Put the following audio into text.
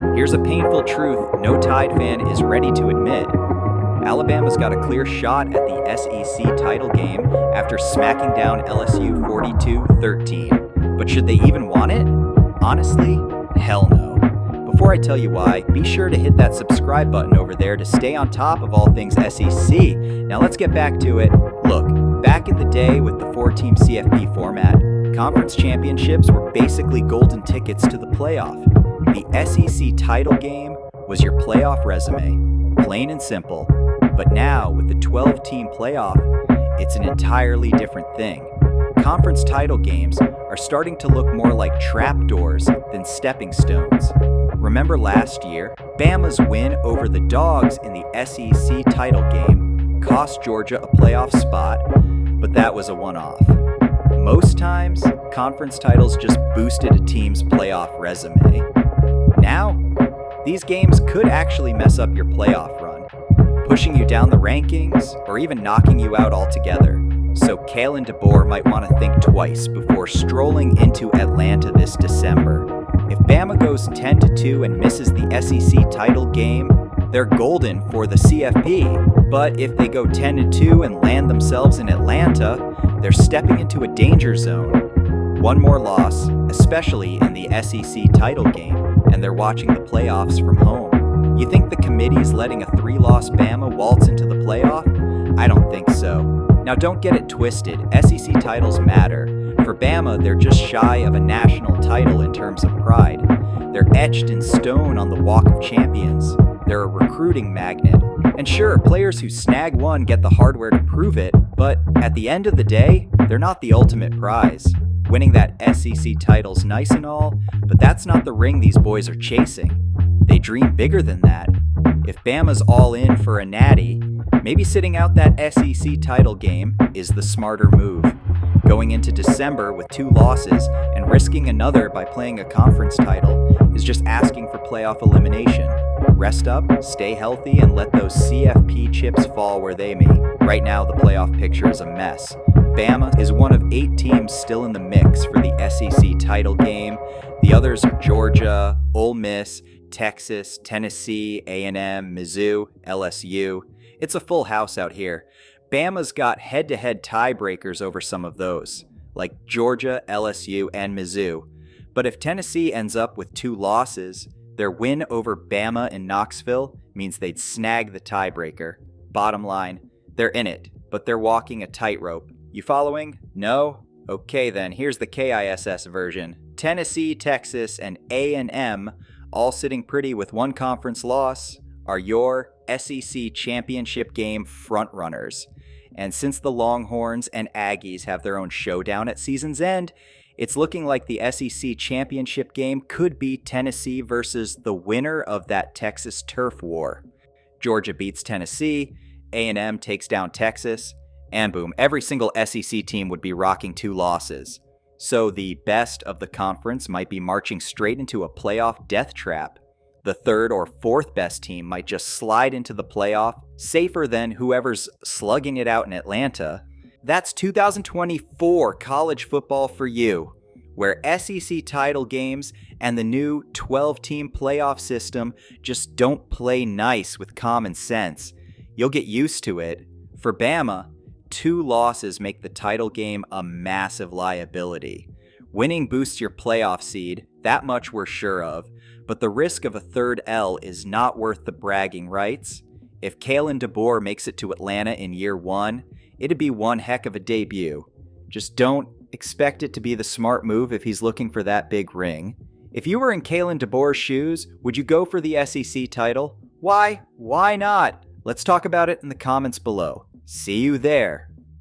Here's a painful truth no Tide fan is ready to admit. Alabama's got a clear shot at the SEC title game after smacking down LSU 42-13. But should they even want it? Honestly, hell no. Before I tell you why, be sure to hit that subscribe button over there to stay on top of all things SEC. Now let's get back to it. Look, back in the day with the 4-team CFP format, conference championships were basically golden tickets to the playoff. The SEC title game was your playoff resume, plain and simple. But now, with the 12-team playoff, it's an entirely different thing. Conference title games are starting to look more like trapdoors than stepping stones. Remember last year, Bama's win over the Dogs in the SEC title game cost Georgia a playoff spot, but that was a one-off. Most times, conference titles just boosted a team's playoff resume. Now, these games could actually mess up your playoff run, pushing you down the rankings or even knocking you out altogether. So Kalen DeBoer might want to think twice before strolling into Atlanta this December. If Bama goes 10-2 and misses the SEC title game, they're golden for the CFP. But if they go 10-2 and land themselves in Atlanta, they're stepping into a danger zone. One more loss, especially in the SEC title game, and they're watching the playoffs from home. You think the committee's letting a 3-loss Bama waltz into the playoff? I don't think so. Now don't get it twisted, SEC titles matter. For Bama, they're just shy of a national title in terms of pride. They're etched in stone on the Walk of Champions. They're a recruiting magnet. And sure, players who snag one get the hardware to prove it, but at the end of the day, they're not the ultimate prize. Winning that SEC title's nice and all, but that's not the ring these boys are chasing. They dream bigger than that. If Bama's all in for a natty, maybe sitting out that SEC title game is the smarter move. Going into December with 2 losses and risking another by playing a conference title is just asking for playoff elimination. Rest up, stay healthy, and let those CFP chips fall where they may. Right now, the playoff picture is a mess. Bama is one of 8 teams still in the mix for the SEC title game. The others are Georgia, Ole Miss, Texas, Tennessee, A&M, Mizzou, LSU. It's a full house out here. Bama's got head-to-head tiebreakers over some of those, like Georgia, LSU, and Mizzou. But if Tennessee ends up with 2 losses, their win over Bama in Knoxville means they'd snag the tiebreaker. Bottom line, they're in it, but they're walking a tightrope. You following? No? Okay then, here's the KISS version. Tennessee, Texas, and A&M, all sitting pretty with 1 conference loss, are your SEC championship game frontrunners. And since the Longhorns and Aggies have their own showdown at season's end, it's looking like the SEC championship game could be Tennessee versus the winner of that Texas turf war. Georgia beats Tennessee, A&M takes down Texas, and boom, every single SEC team would be rocking 2 losses. So the best of the conference might be marching straight into a playoff death trap. The 3rd or 4th best team might just slide into the playoff, safer than whoever's slugging it out in Atlanta. That's 2024 college football for you, where SEC title games and the new 12-team playoff system just don't play nice with common sense. You'll get used to it. For Bama, 2 losses make the title game a massive liability. Winning boosts your playoff seed, that much we're sure of, but the risk of a 3rd L is not worth the bragging rights. If Kalen DeBoer makes it to Atlanta in year 1, it'd be one heck of a debut. Just don't expect it to be the smart move if he's looking for that big ring. If you were in Kalen DeBoer's shoes, would you go for the SEC title? Why? Why not? Let's talk about it in the comments below. See you there.